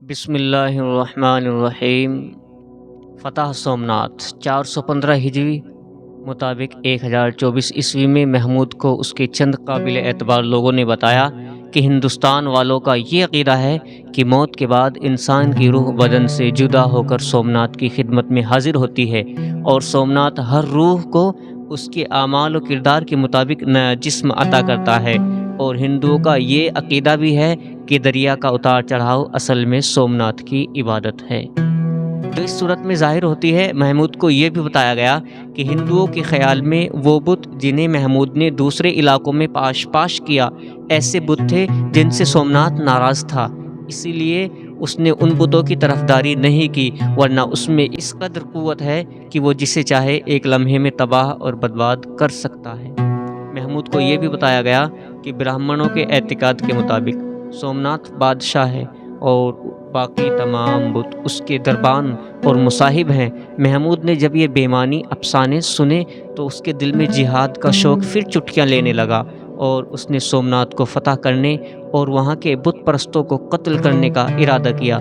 بسم اللہ الرحمن الرحیم۔ فتح سومناتھ 415 ہجری مطابق 1024 عیسوی میں محمود کو اس کے چند قابل اعتبار لوگوں نے بتایا کہ ہندوستان والوں کا یہ عقیدہ ہے کہ موت کے بعد انسان کی روح بدن سے جدا ہو کر سومناتھ کی خدمت میں حاضر ہوتی ہے، اور سومناتھ ہر روح کو اس کے اعمال و کردار کے مطابق نیا جسم عطا کرتا ہے۔ اور ہندوؤں کا یہ عقیدہ بھی ہے کہ دریا کا اتار چڑھاؤ اصل میں سومناتھ کی عبادت ہے، جو اس صورت میں ظاہر ہوتی ہے۔ محمود کو یہ بھی بتایا گیا کہ ہندوؤں کے خیال میں وہ بت جنہیں محمود نے دوسرے علاقوں میں پاش کیا، ایسے بت تھے جن سے سومناتھ ناراض تھا، اسی لیے اس نے ان بتوں کی طرفداری نہیں کی، ورنہ اس میں اس قدر قوت ہے کہ وہ جسے چاہے ایک لمحے میں تباہ اور برباد کر سکتا ہے۔ محمود کو یہ بھی بتایا گیا کہ برہمنوں کے اعتقاد کے مطابق سومناتھ بادشاہ ہے اور باقی تمام بت اس کے دربان اور مصاحب ہیں۔ محمود نے جب یہ بےمانی افسانے سنے تو اس کے دل میں جہاد کا شوق پھر چٹکیاں لینے لگا، اور اس نے سومناتھ کو فتح کرنے اور وہاں کے بت پرستوں کو قتل کرنے کا ارادہ کیا۔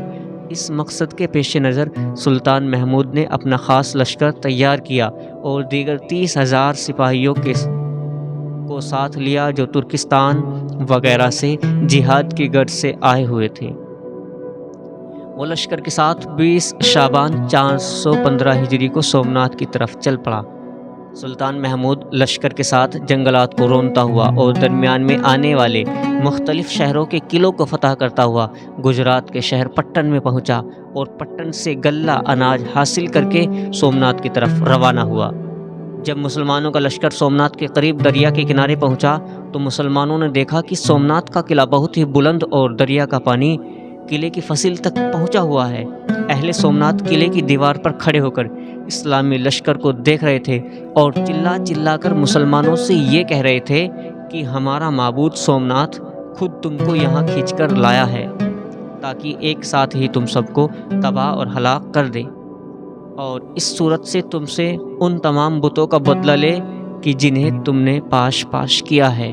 اس مقصد کے پیش نظر سلطان محمود نے اپنا خاص لشکر تیار کیا اور دیگر 30,000 سپاہیوں کو ساتھ لیا جو ترکستان وغیرہ سے جہاد کی غرض سے آئے ہوئے تھے۔ وہ لشکر کے ساتھ 20 شعبان 415 ہجری کو سومناتھ کی طرف چل پڑا۔ سلطان محمود لشکر کے ساتھ جنگلات کو رونتا ہوا اور درمیان میں آنے والے مختلف شہروں کے قلعوں کو فتح کرتا ہوا گجرات کے شہر پٹن میں پہنچا، اور پٹن سے غلہ اناج حاصل کر کے سومناتھ کی طرف روانہ ہوا۔ جب مسلمانوں کا لشکر سومناتھ کے قریب دریا کے کنارے پہنچا تو مسلمانوں نے دیکھا کہ سومناتھ کا قلعہ بہت ہی بلند اور دریا کا پانی قلعے کی فصیل تک پہنچا ہوا ہے۔ اہل سومناتھ قلعے کی دیوار پر کھڑے ہو کر اسلامی لشکر کو دیکھ رہے تھے اور چلا چلا کر مسلمانوں سے یہ کہہ رہے تھے کہ ہمارا معبود سومناتھ خود تم کو یہاں کھینچ کر لایا ہے تاکہ ایک ساتھ ہی تم سب کو تباہ اور ہلاک کر دے، اور اس صورت سے تم سے ان تمام بتوں کا بدلہ لے کہ جنہیں تم نے پاش کیا ہے۔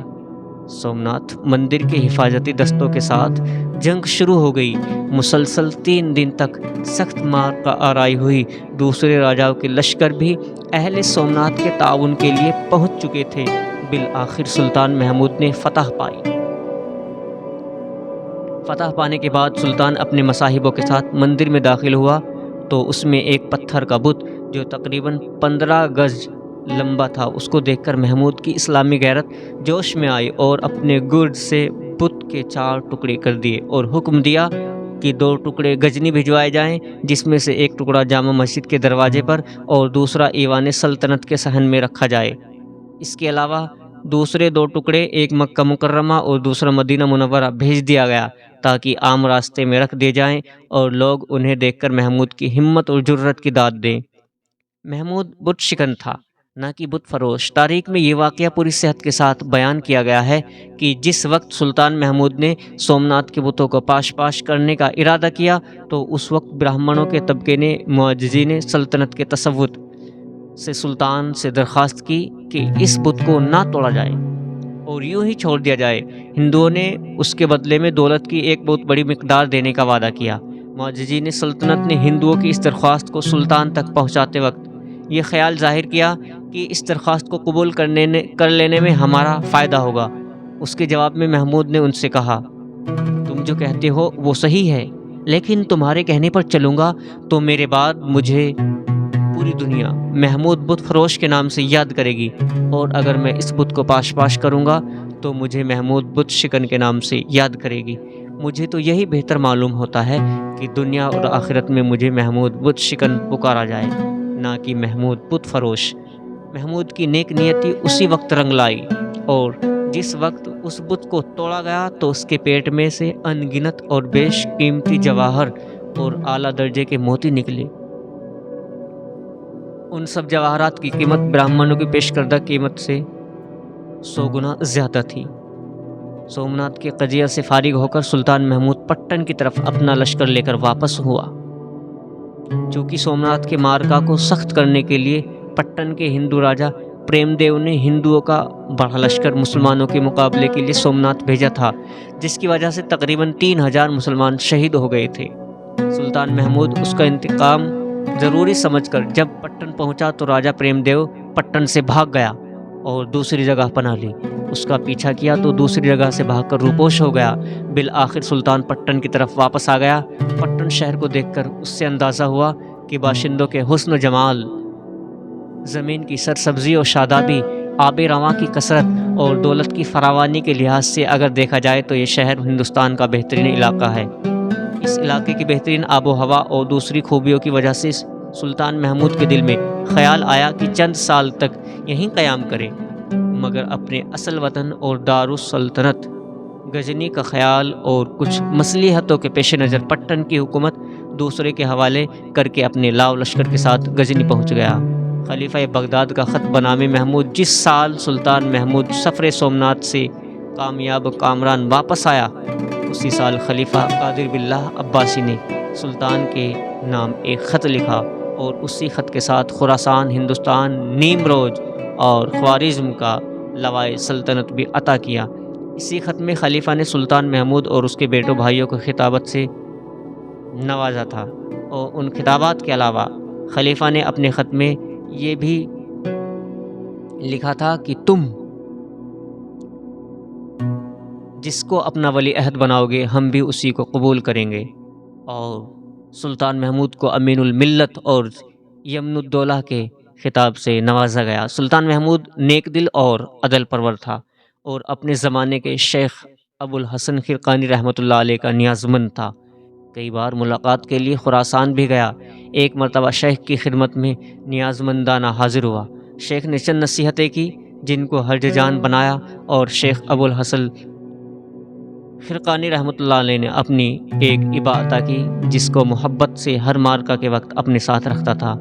سومناتھ مندر کے حفاظتی دستوں کے ساتھ جنگ شروع ہو گئی۔ مسلسل 3 دن تک سخت مار کا آرائی ہوئی۔ دوسرے راجاؤں کے لشکر بھی اہل سومناتھ کے تعاون کے لیے پہنچ چکے تھے۔ بالآخر سلطان محمود نے فتح پائی۔ فتح پانے کے بعد سلطان اپنے مصاحبوں کے ساتھ مندر میں داخل ہوا تو اس میں ایک پتھر کا بت جو تقریباً 15 گز لمبا تھا، اس کو دیکھ کر محمود کی اسلامی غیرت جوش میں آئی اور اپنے گرد سے بت کے 4 ٹکڑے کر دیے اور حکم دیا کہ 2 ٹکڑے غزنی بھجوائے جائیں، جس میں سے ایک ٹکڑا جامع مسجد کے دروازے پر اور دوسرا ایوان سلطنت کے صحن میں رکھا جائے۔ اس کے علاوہ دوسرے 2 ٹکڑے ایک مکہ مکرمہ اور دوسرا مدینہ منورہ بھیج دیا گیا تاکہ عام راستے میں رکھ دیے جائیں اور لوگ انہیں دیکھ کر محمود کی ہمت اور جرت کی داد دیں۔ محمود بت شکن تھا، نہ کہ بت فروش۔ تاریخ میں یہ واقعہ پوری صحت کے ساتھ بیان کیا گیا ہے کہ جس وقت سلطان محمود نے سومناتھ کے بتوں کو پاش کرنے کا ارادہ کیا تو اس وقت برہمنوں کے طبقے نے معززین سلطنت کے تصوت سے سلطان سے درخواست کی کہ اس بت کو نہ توڑا جائے اور یوں ہی چھوڑ دیا جائے۔ ہندوؤں نے اس کے بدلے میں دولت کی ایک بہت بڑی مقدار دینے کا وعدہ کیا۔ معززین سلطنت نے ہندوؤں کی اس درخواست کو سلطان تک پہنچاتے وقت یہ خیال ظاہر کیا کہ اس درخواست کو قبول کر لینے میں ہمارا فائدہ ہوگا۔ اس کے جواب میں محمود نے ان سے کہا، تم جو کہتے ہو وہ صحیح ہے، لیکن تمہارے کہنے پر چلوں گا تو میرے بعد مجھے پوری دنیا محمود بت فروش کے نام سے یاد کرے گی، اور اگر میں اس بت کو پاش کروں گا تو مجھے محمود بت شکن کے نام سے یاد کرے گی۔ مجھے تو یہی بہتر معلوم ہوتا ہے کہ دنیا اور آخرت میں مجھے محمود بت شکن پکارا جائے، نہ کہ محمود بت فروش۔ محمود کی نیک نیتی اسی وقت رنگ لائی، اور جس وقت اس بت کو توڑا گیا تو اس کے پیٹ میں سے ان گنت اور بیش قیمتی جواہر اور اعلیٰ درجے کے موتی نکلے۔ ان سب جواہرات کی قیمت برہمنوں کی پیش کردہ قیمت سے 100 گنا زیادہ تھی۔ سومناتھ کے قضیہ سے فارغ ہو کر سلطان محمود پٹن کی طرف اپنا لشکر لے کر واپس ہوا۔ چونکہ سومناتھ کے مارکا کو سخت کرنے کے لیے پٹن کے ہندو راجا پریم دیو نے ہندوؤں کا بڑا لشکر مسلمانوں کے مقابلے کے لیے سومناتھ بھیجا تھا، جس کی وجہ سے تقریباً 3000 مسلمان شہید ہو گئے تھے۔ سلطان محمود اس کا انتقام ضروری سمجھ کر جب پٹن پہنچا تو راجہ پریم دیو پٹن سے بھاگ گیا اور دوسری جگہ پناہ لی۔ اس کا پیچھا کیا تو دوسری جگہ سے بھاگ کر روپوش ہو گیا۔ بالآخر سلطان پٹن کی طرف واپس آ گیا۔ پٹن شہر کو دیکھ کر اس سے اندازہ ہوا کہ باشندوں کے حسن و جمال، زمین کی سرسبزی اور شادابی، آب رواں کی کثرت اور دولت کی فراوانی کے لحاظ سے اگر دیکھا جائے تو یہ شہر ہندوستان کا بہترین علاقہ ہے۔ اس علاقے کی بہترین آب و ہوا اور دوسری خوبیوں کی وجہ سے سلطان محمود کے دل میں خیال آیا کہ چند سال تک یہیں قیام کرے، مگر اپنے اصل وطن اور دارالسلطنت غزنی کا خیال اور کچھ مصلحتوں کے پیش نظر پٹن کی حکومت دوسرے کے حوالے کر کے اپنے لاؤ لشکر کے ساتھ غزنی پہنچ گیا۔ خلیفہ بغداد کا خط بنامے محمود جس سال سلطان محمود سفر سومنات سے کامیاب کامران واپس آیا، اسی سال خلیفہ قادر باللہ عباسی نے سلطان کے نام ایک خط لکھا اور اسی خط کے ساتھ خراسان، ہندوستان، نیمروز اور خوارزم کا لوائے سلطنت بھی عطا کیا۔ اسی خط میں خلیفہ نے سلطان محمود اور اس کے بیٹوں بھائیوں کو خطابت سے نوازا تھا، اور ان خطابات کے علاوہ خلیفہ نے اپنے خط میں یہ بھی لکھا تھا کہ تم جس کو اپنا ولی عہد بناؤ گے ہم بھی اسی کو قبول کریں گے۔ اور سلطان محمود کو امین الملت اور یمن الدولہ کے خطاب سے نوازا گیا۔ سلطان محمود نیک دل اور عدل پرور تھا اور اپنے زمانے کے شیخ ابو الحسن خرقانی رحمۃ اللہ علیہ کا نیازمند تھا۔ کئی بار ملاقات کے لیے خراسان بھی گیا۔ ایک مرتبہ شیخ کی خدمت میں نیازمندانہ حاضر ہوا۔ شیخ نے چند نصیحتیں کی جن کو حرج جان بنایا، اور شیخ ابو الحسن خرقانی رحمۃ اللہ علیہ نے اپنی ایک ایبا عطا کی، جس کو محبت سے ہر مارکا کے وقت اپنے ساتھ رکھتا تھا۔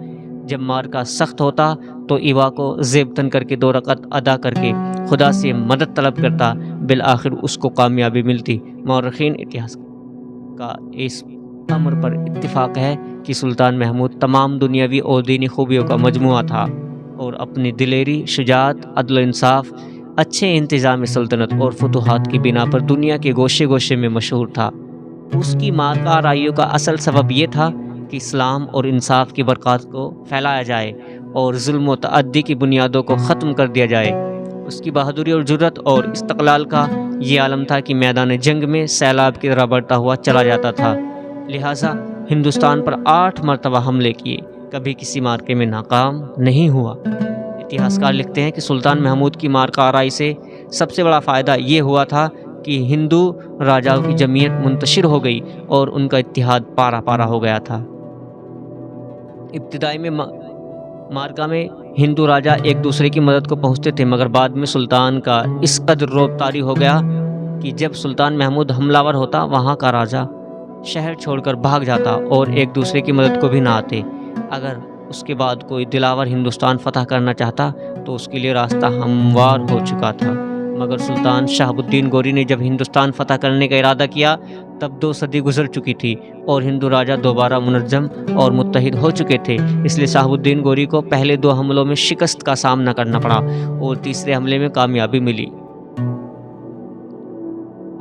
جب مارکا سخت ہوتا تو ایبا کو زیبتن کر کے 2 رکعت ادا کر کے خدا سے مدد طلب کرتا، بالآخر اس کو کامیابی ملتی۔ مورخین اتہاس کا اس امر پر اتفاق ہے کہ سلطان محمود تمام دنیاوی اور دینی خوبیوں کا مجموعہ تھا، اور اپنی دلیری، شجاعت، عدل و انصاف، اچھے انتظام سلطنت اور فتوحات کی بنا پر دنیا کے گوشے گوشے میں مشہور تھا۔ اس کی مارکا آرائیوں کا اصل سبب یہ تھا کہ اسلام اور انصاف کی برکات کو پھیلایا جائے اور ظلم و تعدی کی بنیادوں کو ختم کر دیا جائے۔ اس کی بہادری اور جرأت اور استقلال کا یہ عالم تھا کہ میدان جنگ میں سیلاب کی طرح بڑھتا ہوا چلا جاتا تھا، لہٰذا ہندوستان پر 8 مرتبہ حملے کیے، کبھی کسی مارکے میں ناکام نہیں ہوا۔ اتہاسکار لکھتے ہیں کہ سلطان محمود کی مارکا آرائی سے سب سے بڑا فائدہ یہ ہوا تھا کہ ہندو راجاؤں کی جمعیت منتشر ہو گئی اور ان کا اتحاد پارا پارا ہو گیا تھا۔ ابتدائی میں مارکا میں ہندو راجہ ایک دوسرے کی مدد کو پہنچتے تھے، مگر بعد میں سلطان کا اس قدر رعب طاری ہو گیا کہ جب سلطان محمود حملہ ور ہوتا وہاں کا راجہ شہر چھوڑ کر بھاگ جاتا اور ایک دوسرے کی مدد کو بھی نہ آتے۔ اگر اس کے بعد کوئی دلاور ہندوستان فتح کرنا چاہتا تو اس کے لیے راستہ ہموار ہو چکا تھا، مگر سلطان شہاب الدین گوری نے جب ہندوستان فتح کرنے کا ارادہ کیا تب 2 صدی گزر چکی تھی اور ہندو راجہ دوبارہ منظم اور متحد ہو چکے تھے، اس لیے شہاب الدین گوری کو پہلے 2 حملوں میں شکست کا سامنا کرنا پڑا اور تیسرے حملے میں کامیابی ملی۔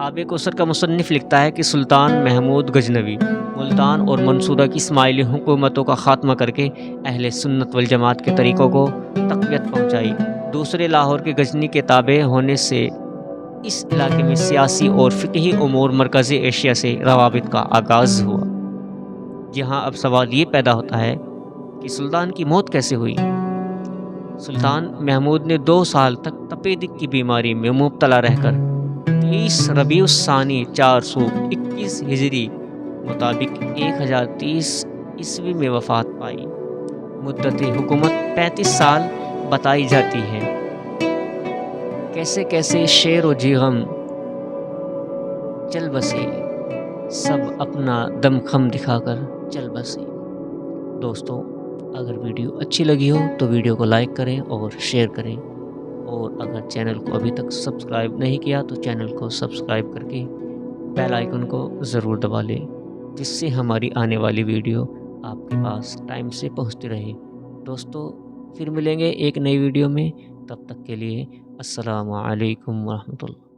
آب کوثر کا مصنف لکھتا ہے کہ سلطان محمود غزنوی ملتان اور منصورہ کی اسماعیلی حکومتوں کا خاتمہ کر کے اہل سنت والجماعت کے طریقوں کو تقویت پہنچائی۔ دوسرے لاہور کے غزنی کے تابع ہونے سے اس علاقے میں سیاسی اور فقہی امور مرکزی ایشیا سے روابط کا آغاز ہوا۔ یہاں اب سوال یہ پیدا ہوتا ہے کہ سلطان کی موت کیسے ہوئی؟ سلطان محمود نے 2 سال تک تپیدق کی بیماری میں مبتلا رہ کر 30 ربیع الثانی 421 ہجری مطابق 1030 عیسوی میں وفات پائی۔ مدت حکومت 35 سال بتائی جاتی ہے۔ کیسے کیسے شیر و جیغم چل بسے، سب اپنا دم خم دکھا کر چل بسے۔ دوستوں، اگر ویڈیو اچھی لگی ہو تو ویڈیو کو لائک کریں اور شیئر کریں، اور اگر چینل کو ابھی تک سبسکرائب نہیں کیا تو چینل کو سبسکرائب کر کے بیل آئیکن کو ضرور دبا لیں، جس سے ہماری آنے والی ویڈیو آپ کے پاس ٹائم سے پہنچتی رہے۔ دوستو، پھر ملیں گے ایک نئی ویڈیو میں، تب تک کے لیے السلام علیکم ورحمۃ اللہ۔